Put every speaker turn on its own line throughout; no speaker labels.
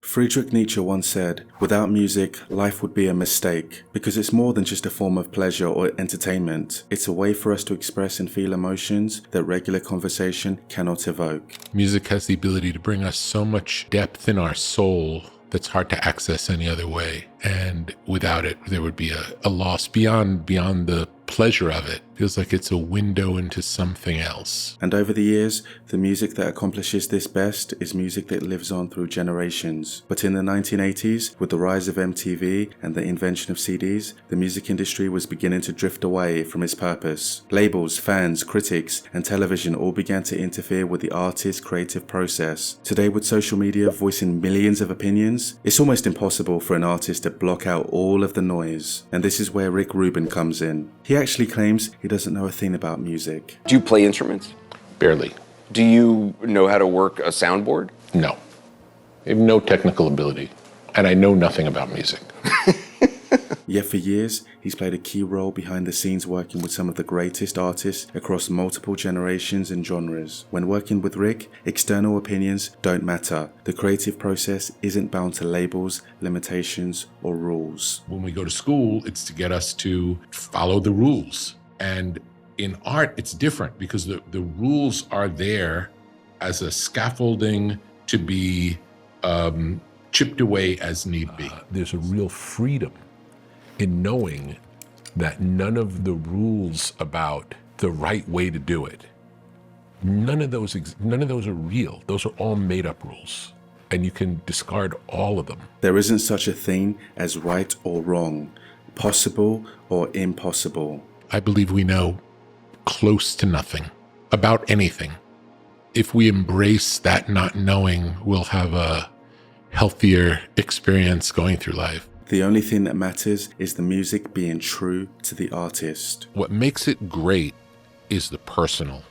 Friedrich Nietzsche once said, "Without music, life would be a mistake, because it's more than just a form of pleasure or entertainment. It's a way for us to express and feel emotions that regular conversation cannot evoke."
Music has the ability to bring us so much depth in our soul that's hard to access any other way. And without it, there would be a loss beyond the pleasure of it. Feels like it's a window into something else.
And over the years, the music that accomplishes this best is music that lives on through generations. But in the 1980s, with the rise of MTV and the invention of CDs, the music industry was beginning to drift away from its purpose. Labels, fans, critics, and television all began to interfere with the artist's creative process. Today, with social media voicing millions of opinions, it's almost impossible for an artist to block out all of the noise. And this is where Rick Rubin comes in. He actually claims he doesn't know a thing about music.
Do you play instruments?
Barely.
Do you know how to work a soundboard?
No. I have no technical ability, and I know nothing about music.
Yet for years, he's played a key role behind the scenes working with some of the greatest artists across multiple generations and genres. When working with Rick, external opinions don't matter. The creative process isn't bound to labels, limitations, or rules.
When we go to school, it's to get us to follow the rules. And in art, it's different because the rules are there as a scaffolding to be chipped away as need be.
There's a real freedom in knowing that none of the rules about the right way to do it, none of those are real. Those are all made up rules, and you can discard all of them.
There isn't such a thing as right or wrong, possible or impossible.
I believe we know close to nothing about anything. If we embrace that not knowing, we'll have a healthier experience going through life.
The only thing that matters is the music being true to the artist.
What makes it great is the personal.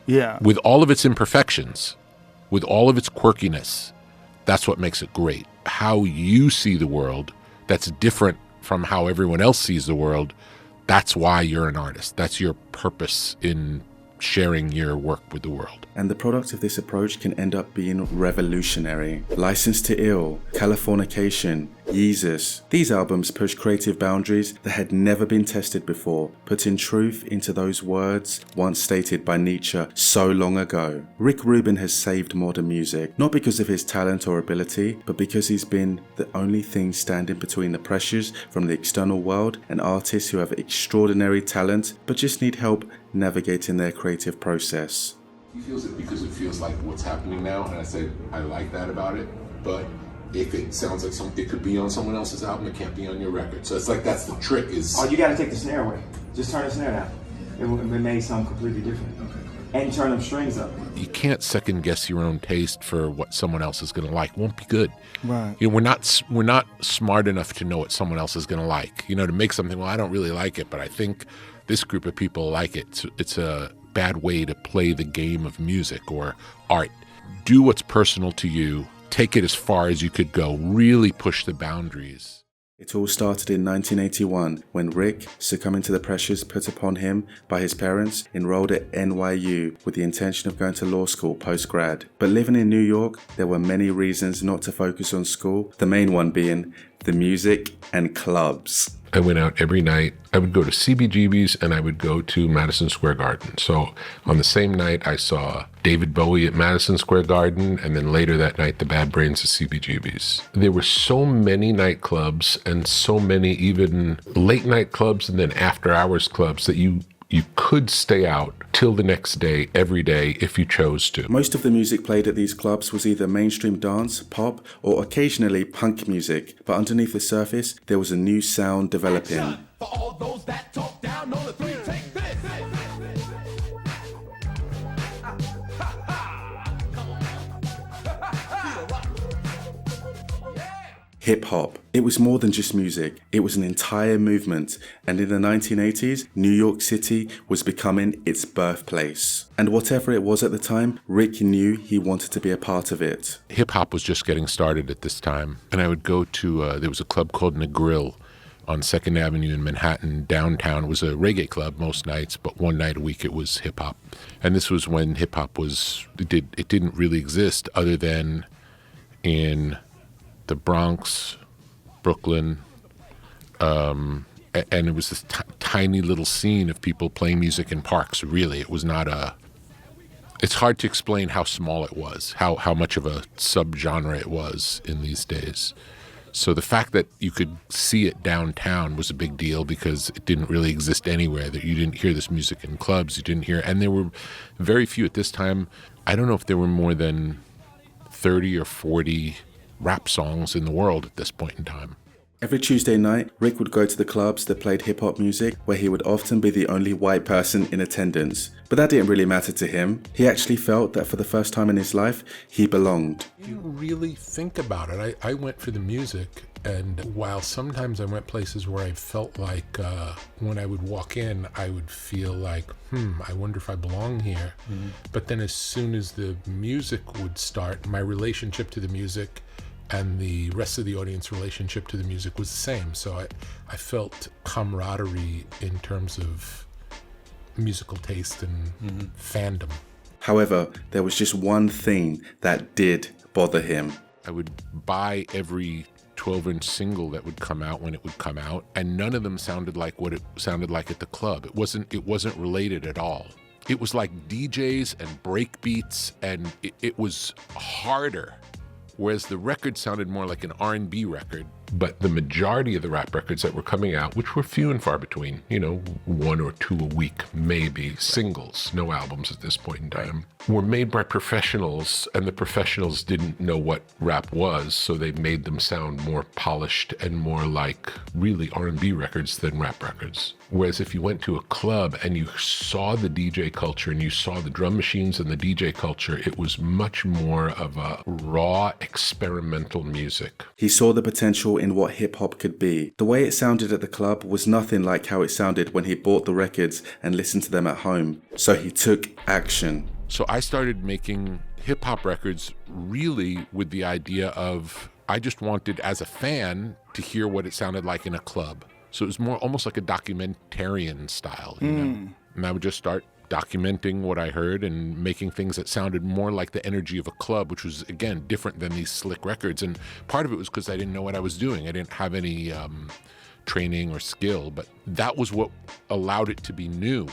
Yeah.
With all of its imperfections, with all of its quirkiness, that's what makes it great. How you see the world, that's different from how everyone else sees the world. That's why you're an artist. That's your purpose in sharing your work with the world.
And the product of this approach can end up being revolutionary. License to Ill, Californication, Yeezus. These albums push creative boundaries that had never been tested before, putting truth into those words once stated by Nietzsche so long ago. Rick Rubin has saved modern music, not because of his talent or ability, but because he's been the only thing standing between the pressures from the external world and artists who have extraordinary talent but just need help navigating their creative process.
He feels it because it feels like what's happening now, and I said, I like that about it, but if it sounds like something, it could be on someone else's album, it can't be on your record. So it's like, that's the trick is...
Oh, you gotta take the snare away. Just turn the snare down. It may sound completely different. And turn them strings up.
You can't second guess your own taste for what someone else is gonna like. It won't be good.
Right.
You know, we're not smart enough to know what someone else is gonna like. You know, to make something, well, I don't really like it, but I think this group of people like it. It's a bad way to play the game of music or art. Do what's personal to you. Take it as far as you could go. Really push the boundaries.
It all started in 1981 when Rick, succumbing to the pressures put upon him by his parents, enrolled at NYU with the intention of going to law school post-grad. But living in New York, there were many reasons not to focus on school, the main one being the music and clubs.
I went out every night. I would go to CBGB's and I would go to Madison Square Garden. So on the same night, I saw David Bowie at Madison Square Garden, and then later that night, the Bad Brains at CBGB's. There were so many nightclubs and so many even late night clubs and then after hours clubs that you could stay out till the next day, every day, if you chose to.
Most of the music played at these clubs was either mainstream dance, pop, or occasionally punk music, but underneath the surface, there was a new sound developing.
For all those that talk down on the three, take this.
Hip-hop. It was more than just music, it was an entire movement, and in the 1980s, New York City was becoming its birthplace. And whatever it was at the time, Rick knew he wanted to be a part of it.
Hip-hop was just getting started at this time, and I would go to, there was a club called Negril on 2nd Avenue in Manhattan, downtown. It was a reggae club most nights, but one night a week it was hip-hop. And this was when hip-hop it didn't really exist other than in the Bronx, Brooklyn, and it was this tiny little scene of people playing music in parks. Really, it was not a. It's hard to explain how small it was, how much of a subgenre it was in these days. So the fact that you could see it downtown was a big deal because it didn't really exist anywhere. That you didn't hear this music in clubs, you didn't hear, and there were very few at this time. I don't know if there were more than 30 or 40 rap songs in the world at this point in time.
Every Tuesday night, Rick would go to the clubs that played hip-hop music, where he would often be the only white person in attendance. But that didn't really matter to him. He actually felt that for the first time in his life, he belonged.
You really think about it. I went for the music, and while sometimes I went places where I felt like when I would walk in, I would feel like, I wonder if I belong here. Mm-hmm. But then as soon as the music would start, my relationship to the music and the rest of the audience relationship to the music was the same. So I felt camaraderie in terms of musical taste and fandom.
However, there was just one thing that did bother him.
I would buy every 12-inch single that would come out when it would come out, and none of them sounded like what it sounded like at the club. It wasn't related at all. It was like DJs and break beats, and it was harder. Whereas the record sounded more like an R&B record.
But the majority of the rap records that were coming out, which were few and far between, 1 or 2 a week, maybe, singles, no albums at this point in time, were made by professionals, and the professionals didn't know what rap was, so they made them sound more polished and more like really R&B records than rap records. Whereas if you went to a club and you saw the DJ culture and you saw the drum machines and the DJ culture, it was much more of a raw, experimental music.
He saw the potential in what hip-hop could be. The way it sounded at the club was nothing like how it sounded when he bought the records and listened to them at home. So he took action.
So I started making hip-hop records really with the idea of, I just wanted as a fan to hear what it sounded like in a club. So it was more almost like a documentarian style, you know? And I would just start documenting what I heard and making things that sounded more like the energy of a club, which was, again, different than these slick records. And part of it was because I didn't know what I was doing. I didn't have any training or skill, but that was what allowed it to be new,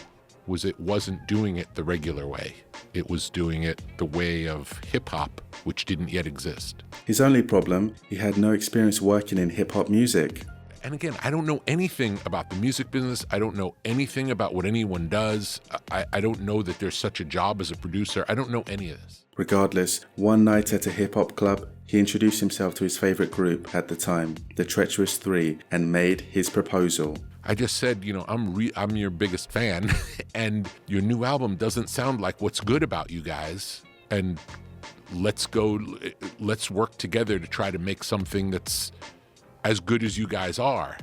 was it wasn't doing it the regular way. It was doing it the way of hip-hop, which didn't yet exist.
His only problem, he had no experience working in hip-hop music.
And again, I don't know anything about the music business. I don't know anything about what anyone does. I don't know that there's such a job as a producer. I don't know any of this.
Regardless, one night at a hip-hop club, he introduced himself to his favorite group at the time, the Treacherous Three, and made his proposal.
I just said, I'm your biggest fan, and your new album doesn't sound like what's good about you guys. And let's work together to try to make something that's as good as you guys are.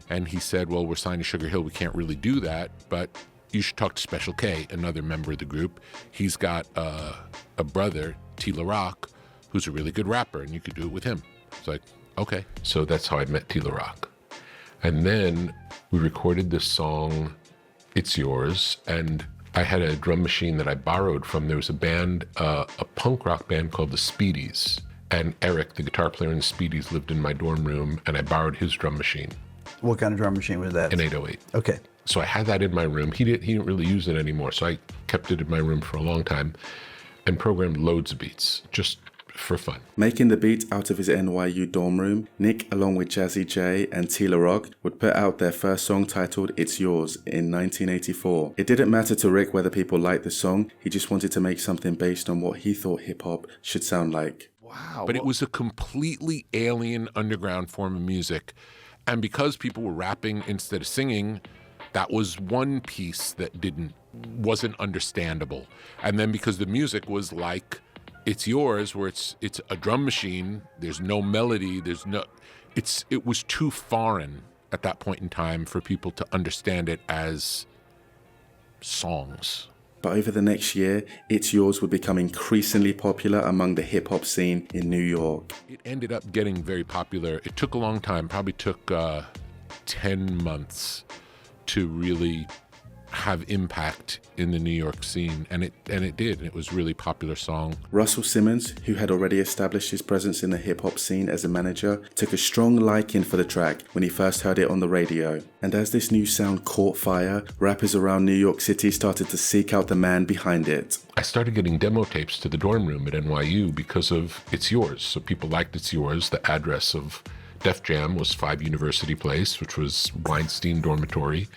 And he said, well, we're signed to Sugar Hill. We can't really do that, but you should talk to Special K, another member of the group. He's got a brother, Tila Rock, who's a really good rapper, and you could do it with him. It's like, okay.
So that's how I met Tila Rock. And then we recorded this song, It's Yours, and I had a drum machine that I borrowed from, there was a band, a punk rock band called the Speedies. And Eric, the guitar player in the Speedies, lived in my dorm room, and I borrowed his drum machine.
What kind of drum machine was that?
An 808.
Okay.
So I had that in my room. He didn't really use it anymore, so I kept it in my room for a long time and programmed loads of beats, just for fun.
Making the beats out of his NYU dorm room, Nick, along with Jazzy J and Tila Rock, would put out their first song titled It's Yours in 1984. It didn't matter to Rick whether people liked the song, he just wanted to make something based on what he thought hip-hop should sound like.
Wow.
But it was a completely alien underground form of music. And because people were rapping instead of singing, that was one piece that wasn't understandable. And then because the music was like It's Yours, where it's a drum machine, there's no melody, it was too foreign at that point in time for people to understand it as songs.
But over the next year, It's Yours would become increasingly popular among the hip-hop scene in New York.
It ended up getting very popular. It took a long time, probably took 10 months to really have impact in the New York scene, and it did. It was a really popular song.
Russell Simmons, who had already established his presence in the hip-hop scene as a manager, took a strong liking for the track when he first heard it on the radio. And as this new sound caught fire, rappers around New York City started to seek out the man behind it.
I started getting demo tapes to the dorm room at NYU because of It's Yours. So people liked It's Yours. The address of Def Jam was 5 University Place, which was Weinstein Dormitory.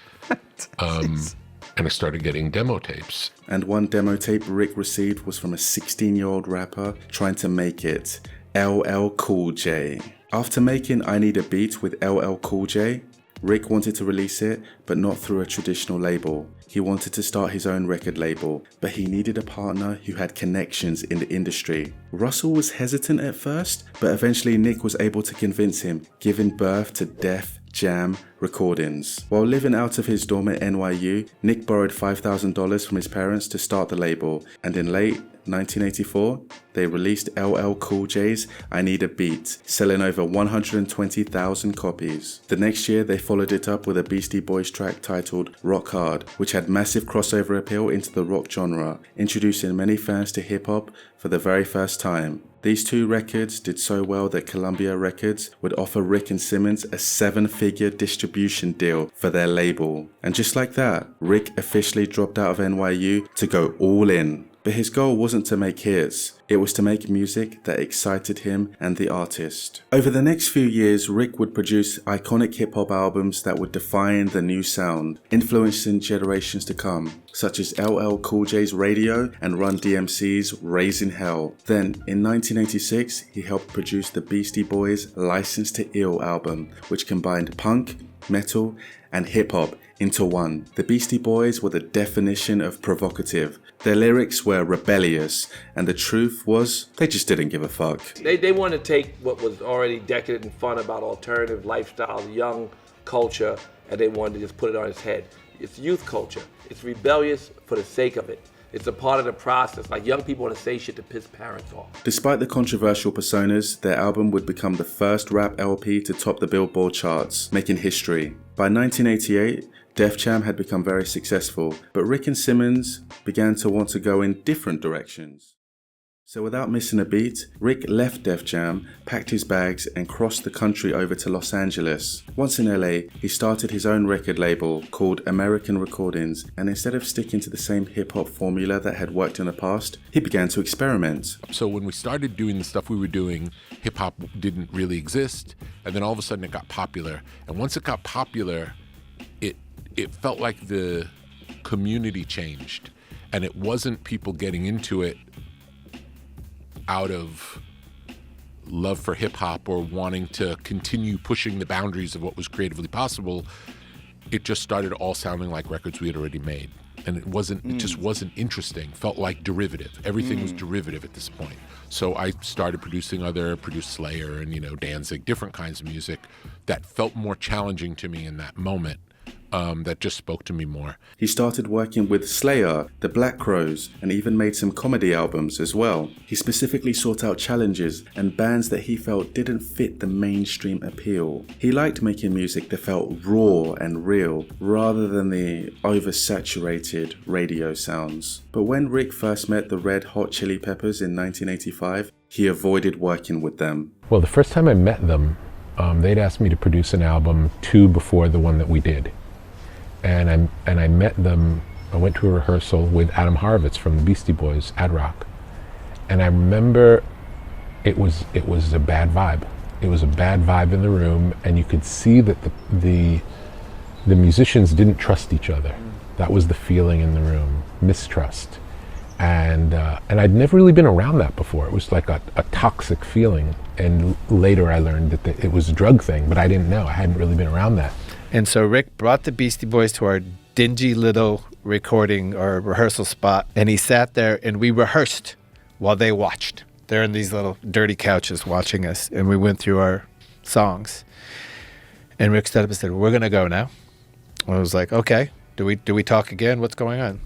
And I started getting demo tapes.
And one demo tape Rick received was from a 16-year-old rapper trying to make it, LL Cool J. After making I Need a Beat with LL Cool J, Rick wanted to release it, but not through a traditional label. He wanted to start his own record label, but he needed a partner who had connections in the industry. Russell was hesitant at first, but eventually Nick was able to convince him, giving birth to Def Jam Recordings. While living out of his dorm at NYU, Nick borrowed $5,000 from his parents to start the label, and in late 1984, they released LL Cool J's I Need a Beat, selling over 120,000 copies. The next year, they followed it up with a Beastie Boys track titled Rock Hard, which had massive crossover appeal into the rock genre, introducing many fans to hip-hop for the very first time. These two records did so well that Columbia Records would offer Rick and Simmons a 7-figure distribution deal for their label. And just like that, Rick officially dropped out of NYU to go all in. But his goal wasn't to make hits, it was to make music that excited him and the artist. Over the next few years, Rick would produce iconic hip-hop albums that would define the new sound, influencing generations to come, such as LL Cool J's Radio and Run DMC's Raising Hell. Then, in 1986, he helped produce the Beastie Boys' License to Ill album, which combined punk, metal, and hip-hop into one. The Beastie Boys were the definition of provocative. Their lyrics were rebellious, and the truth was, they just didn't give a fuck.
They wanted to take what was already decadent and fun about alternative lifestyle, young culture, and they wanted to just put it on its head. It's youth culture. It's rebellious for the sake of it. It's a part of the process. Like, young people want to say shit to piss parents off.
Despite the controversial personas, their album would become the first rap LP to top the Billboard charts, making history. By 1988, Def Jam had become very successful, but Rick and Simmons began to want to go in different directions. So without missing a beat, Rick left Def Jam, packed his bags, and crossed the country over to Los Angeles. Once in LA, he started his own record label called American Recordings, and instead of sticking to the same hip-hop formula that had worked in the past, he began to experiment.
So when we started doing the stuff we were doing, hip-hop didn't really exist, and then all of a sudden it got popular. And once it got popular, it felt like the community changed, and it wasn't people getting into it out of love for hip-hop or wanting to continue pushing the boundaries of what was creatively possible. It just started all sounding like records we had already made, and it just wasn't interesting. Felt like derivative. Everything was derivative at this point. So I started produced Slayer and Danzig, different kinds of music that felt more challenging to me in that moment. That just spoke to me more.
He started working with Slayer, the Black Crowes, and even made some comedy albums as well. He specifically sought out challenges and bands that he felt didn't fit the mainstream appeal. He liked making music that felt raw and real, rather than the oversaturated radio sounds. But when Rick first met the Red Hot Chili Peppers in 1985, he avoided working with them.
Well, the first time I met them, they'd asked me to produce an album 2 before the one that we did. And I met them, I went to a rehearsal with Adam Horovitz from the Beastie Boys, Ad Rock. And I remember it was a bad vibe. It was a bad vibe in the room, and you could see that the musicians didn't trust each other. That was the feeling in the room, mistrust. And I'd never really been around that before. It was like a toxic feeling. And later I learned that it was a drug thing, but I didn't know. I hadn't really been around that.
And so Rick brought the Beastie Boys to our dingy little recording or rehearsal spot, and he sat there and we rehearsed while they watched. They're in these little dirty couches watching us, and we went through our songs. And Rick stood up and said, "We're going to go now." I was like, "Okay, do we talk again? What's going on?"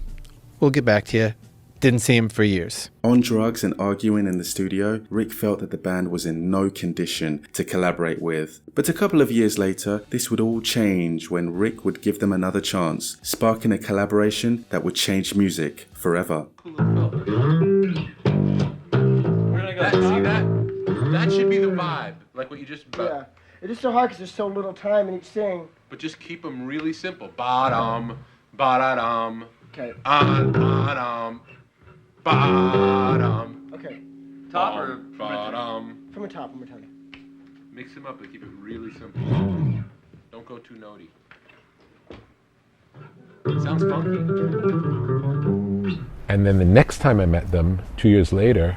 "We'll get back to you Didn't see him for years.
On drugs and arguing in the studio, Rick felt that the band was in no condition to collaborate with. But a couple of years later, this would all change when Rick would give them another chance, sparking a collaboration that would change music forever.
That should be the vibe, like what you just...
Yeah, it is so hard because there's so little time in each thing.
But just keep them really simple. Ba-dum, ba-da-dum,
Okay.
ba-dum, ba-dum.
Okay.
Top or ba-dum.
From the top, one more time.
Mix them up and keep it really simple. Don't go too notey. Sounds funky. And then the next time I met them, 2 years later,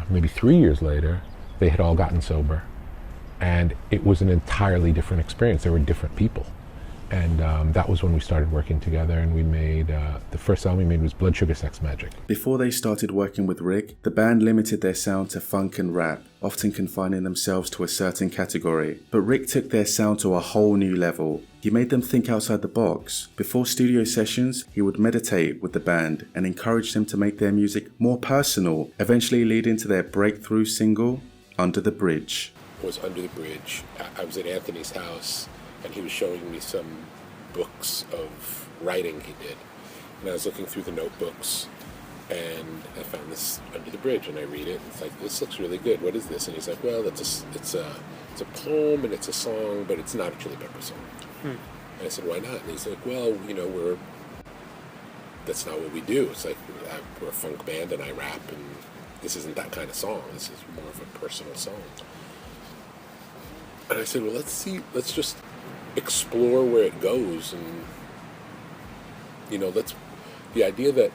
maybe 3 years later, they had all gotten sober. And it was an entirely different experience. They were different people. And that was when we started working together, and we made, the first album we made was Blood Sugar Sex Magic.
Before they started working with Rick, the band limited their sound to funk and rap, often confining themselves to a certain category. But Rick took their sound to a whole new level. He made them think outside the box. Before studio sessions, he would meditate with the band and encourage them to make their music more personal, eventually leading to their breakthrough single, Under the Bridge.
It was Under the Bridge. I was at Anthony's house, and he was showing me some books of writing he did. And I was looking through the notebooks, and I found this Under the Bridge, and I read it, and it's like, this looks really good. What is this? And he's like, well, it's a poem, and it's a song, but it's not a Chili Pepper song. And I said, why not? And he's like, well, that's not what we do. It's like, we're a funk band, and I rap, and this isn't that kind of song. This is more of a personal song. And I said, well, let's just explore where it goes. And, the idea that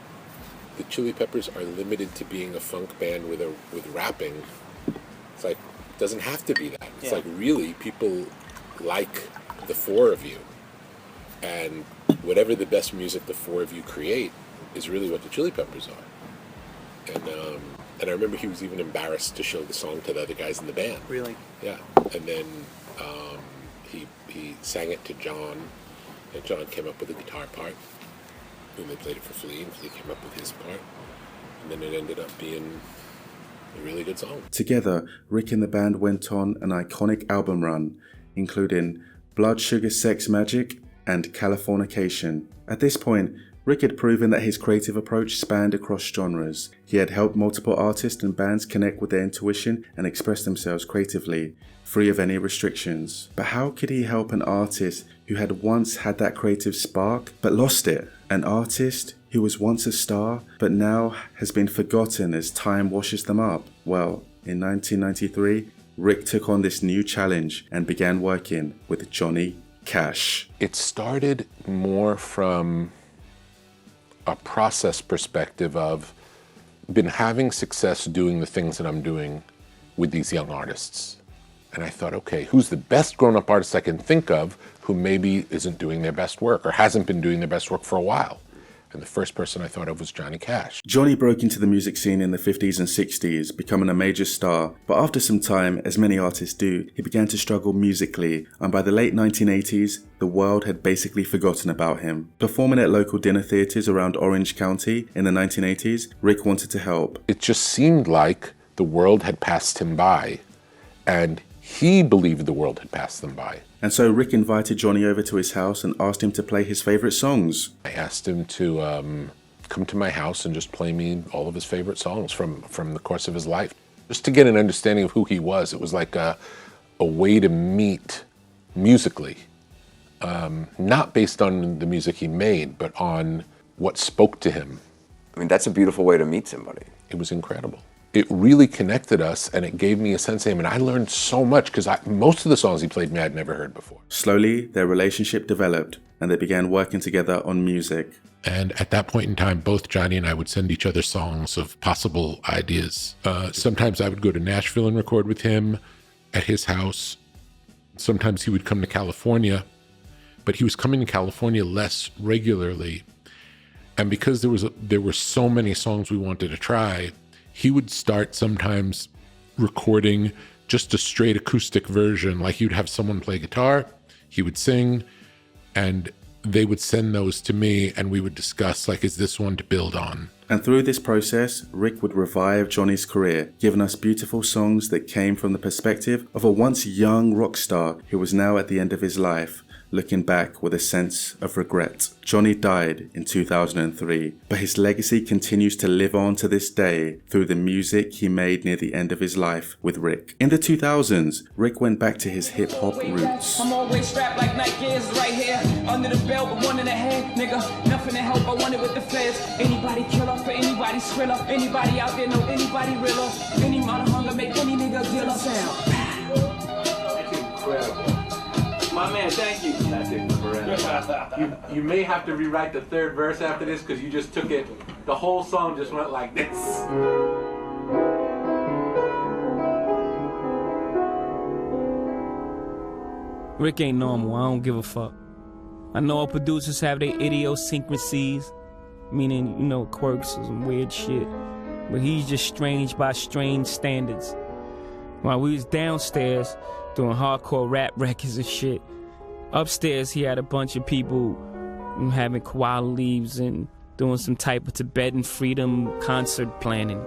the Chili Peppers are limited to being a funk band with rapping, it's like, it doesn't have to be that. It's like, really, people like the four of you. And whatever the best music the four of you create is really what the Chili Peppers are. And I remember he was even embarrassed to show the song to the other guys in the band.
Really?
Yeah. And then he sang it to John, and John came up with a guitar part, and they played it for Flea, and Flea came up with his part, and then it ended up being a really good song.
Together, Rick and the band went on an iconic album run, including Blood Sugar Sex Magic and Californication. At this point, Rick had proven that his creative approach spanned across genres. He had helped multiple artists and bands connect with their intuition and express themselves creatively, free of any restrictions. But how could he help an artist who had once had that creative spark but lost it? An artist who was once a star but now has been forgotten as time washes them up? Well, in 1993, Rick took on this new challenge and began working with Johnny Cash.
It started more from a process perspective of been having success doing the things that I'm doing with these young artists. And I thought, okay, who's the best grown-up artist I can think of who maybe isn't doing their best work or hasn't been doing their best work for a while? And the first person I thought of was Johnny Cash.
Johnny broke into the music scene in the 50s and 60s, becoming a major star, but after some time, as many artists do, he began to struggle musically, and by the late 1980s, the world had basically forgotten about him. Performing at local dinner theaters around Orange County in the 1980s, Rick wanted to help.
It just seemed like the world had passed him by, and he believed the world had passed them by.
And so Rick invited Johnny over to his house and asked him to play his favorite songs.
I asked him to come to my house and just play me all of his favorite songs from the course of his life, just to get an understanding of who he was. It was like a way to meet musically, not based on the music he made, but on what spoke to him.
I mean, that's a beautiful way to meet somebody.
It was incredible. It really connected us, and it gave me a sense of him, and I learned so much because most of the songs he played me I'd never heard before.
Slowly, their relationship developed, and they began working together on music.
And at that point in time, both Johnny and I would send each other songs of possible ideas. Sometimes I would go to Nashville and record with him at his house. Sometimes he would come to California, but he was coming to California less regularly. And because there were so many songs we wanted to try, he would start sometimes recording just a straight acoustic version. Like, you'd have someone play guitar, he would sing, and they would send those to me and we would discuss, like, is this one to build on?
And through this process, Rick would revive Johnny's career, giving us beautiful songs that came from the perspective of a once young rock star who was now at the end of his life, looking back with a sense of regret. Johnny died in 2003, but his legacy continues to live on to this day through the music he made near the end of his life with Rick. In the 2000s, Rick went back to his hip-hop roots.
I'm always strapped like Nike is right here. Under the belt with one in the head, nigga. Nothing to help, I want it with the feds. Anybody killer for anybody skriller. Anybody out there know anybody realer. Any amount of hunger make any nigga dealer. Sound.
That's incredible. My man, thank you. That's incredible. you may have to rewrite the third verse after this because you just took it. The whole song just went like this.
Rick ain't normal, I don't give a fuck. I know all producers have their idiosyncrasies, meaning, you know, quirks or some weird shit. But he's just strange by strange standards. While we was downstairs doing hardcore rap records and shit, upstairs he had a bunch of people having koala leaves and doing some type of Tibetan freedom concert planning.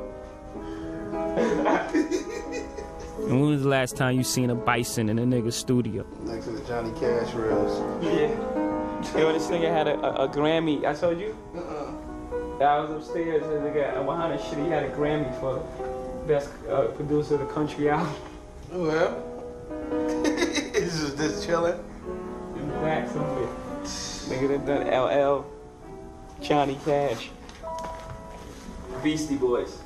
And when was the last time you seen a bison in a nigga's studio?
Next to the Johnny Cash rails.
Yeah. Yo, this nigga had a Grammy. I told you? I was upstairs and nigga behind that shit, he had a Grammy for best producer of the country album.
Well, this is just chilling.
In the back somewhere. Nigga that done LL, Johnny Cash, Beastie Boys.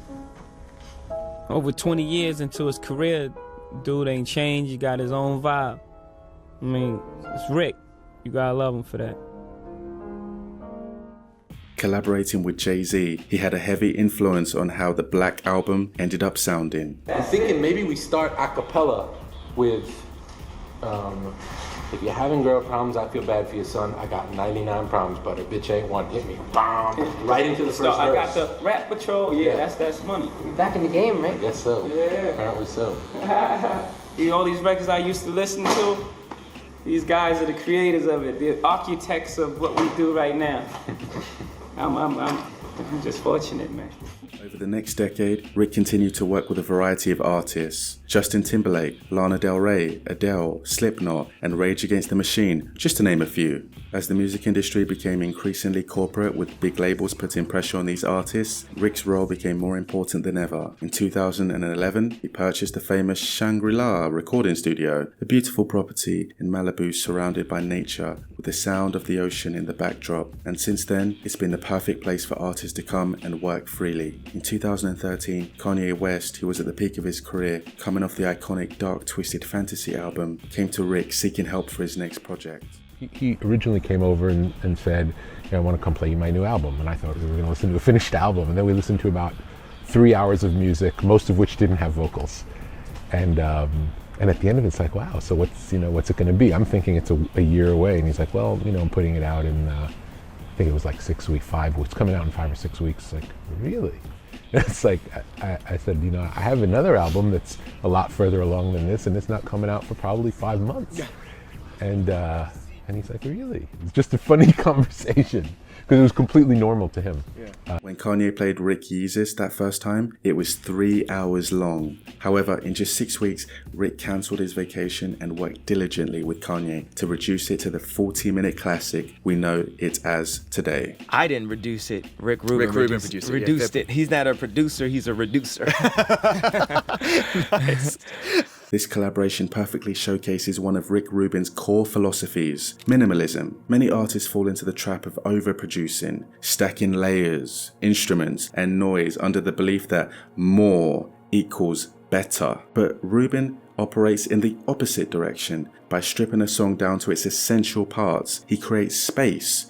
Over 20 years into his career, dude ain't changed. He got his own vibe. I mean, it's Rick. You gotta love him for that.
Collaborating with Jay-Z, he had a heavy influence on how the Black Album ended up sounding.
I'm thinking maybe we start a cappella with, if you're having girl problems, I feel bad for your son. I got 99 problems, but a bitch ain't one. Hit me. Bam! Right into the first verse.
I got the Rap Patrol. Yeah, that's money.
You're back in the game, right?
I guess so.
Yeah.
Apparently so.
All these records I used to listen to, these guys are the creators of it, the architects of what we do right now. I'm just fortunate, man.
Over the next decade, Rick continued to work with a variety of artists. Justin Timberlake, Lana Del Rey, Adele, Slipknot, and Rage Against the Machine, just to name a few. As the music industry became increasingly corporate with big labels putting pressure on these artists, Rick's role became more important than ever. In 2011, he purchased the famous Shangri-La recording studio, a beautiful property in Malibu surrounded by nature with the sound of the ocean in the backdrop. And since then, it's been the perfect place for artists to come and work freely. In 2013, Kanye West, who was at the peak of his career, coming off the iconic Dark Twisted Fantasy album, came to Rick seeking help for his next project.
He originally came over and said, I want to come play you my new album. And I thought we were going to listen to a finished album. And then we listened to about 3 hours of music, most of which didn't have vocals. And at the end of it, it's like, wow, so what's it going to be? I'm thinking it's a year away. And he's like, well, I'm putting it out in, I think it was like 6 weeks, it's coming out in 5 or 6 weeks. Like, really? It's like, I said, I have another album that's a lot further along than this, and it's not coming out for probably 5 months. Yeah. And he's like, really? It's just a funny conversation, because it was completely normal to him.
Yeah. When Kanye played Rick Yeezus that first time, it was 3 hours long. However, in just 6 weeks, Rick cancelled his vacation and worked diligently with Kanye to reduce it to the 40-minute classic we know it as today.
I didn't reduce it. Rick Rubin reduced it. He's not a producer, he's a reducer. Nice.
This collaboration perfectly showcases one of Rick Rubin's core philosophies, minimalism. Many artists fall into the trap of overproducing, stacking layers, instruments, and noise under the belief that more equals better. But Rubin operates in the opposite direction. By stripping a song down to its essential parts, he creates space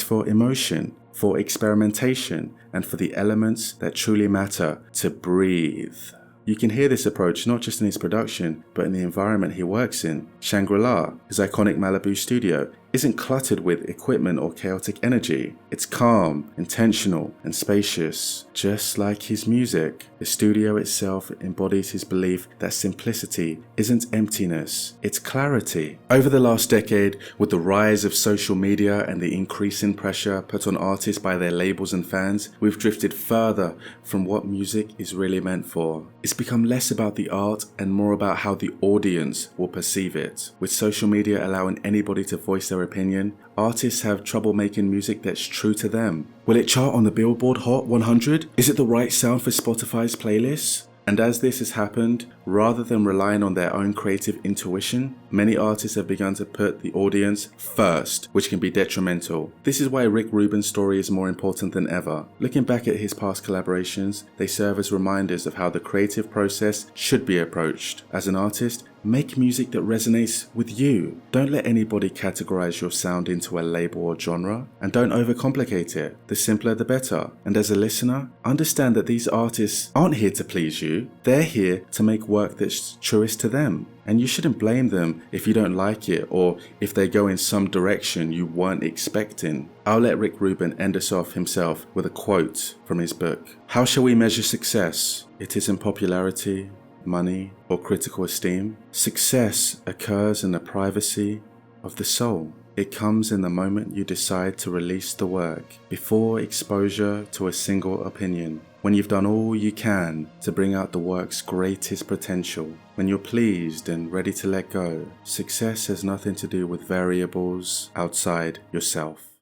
for emotion, for experimentation, and for the elements that truly matter to breathe. You can hear this approach not just in his production, but in the environment he works in. Shangri-La, his iconic Malibu studio, isn't cluttered with equipment or chaotic energy. It's calm, intentional, and spacious, just like his music. The studio itself embodies his belief that simplicity isn't emptiness, it's clarity. Over the last decade, with the rise of social media and the increasing pressure put on artists by their labels and fans, we've drifted further from what music is really meant for. It's become less about the art and more about how the audience will perceive it. With social media allowing anybody to voice their opinion, artists have trouble making music that's true to them. Will it chart on the Billboard Hot 100? Is it the right sound for Spotify's playlists? And as this has happened, rather than relying on their own creative intuition, many artists have begun to put the audience first, which can be detrimental. This is why Rick Rubin's story is more important than ever. Looking back at his past collaborations, they serve as reminders of how the creative process should be approached. As an artist, make music that resonates with you. Don't let anybody categorize your sound into a label or genre, and don't overcomplicate it. The simpler the better. And as a listener, understand that these artists aren't here to please you. They're here to make work that's truest to them. And you shouldn't blame them if you don't like it or if they go in some direction you weren't expecting. I'll let Rick Rubin end us off himself with a quote from his book. How shall we measure success? It isn't popularity, money, or critical esteem. Success occurs in the privacy of the soul. It comes in the moment you decide to release the work, before exposure to a single opinion. When you've done all you can to bring out the work's greatest potential. When you're pleased and ready to let go. Success has nothing to do with variables outside yourself.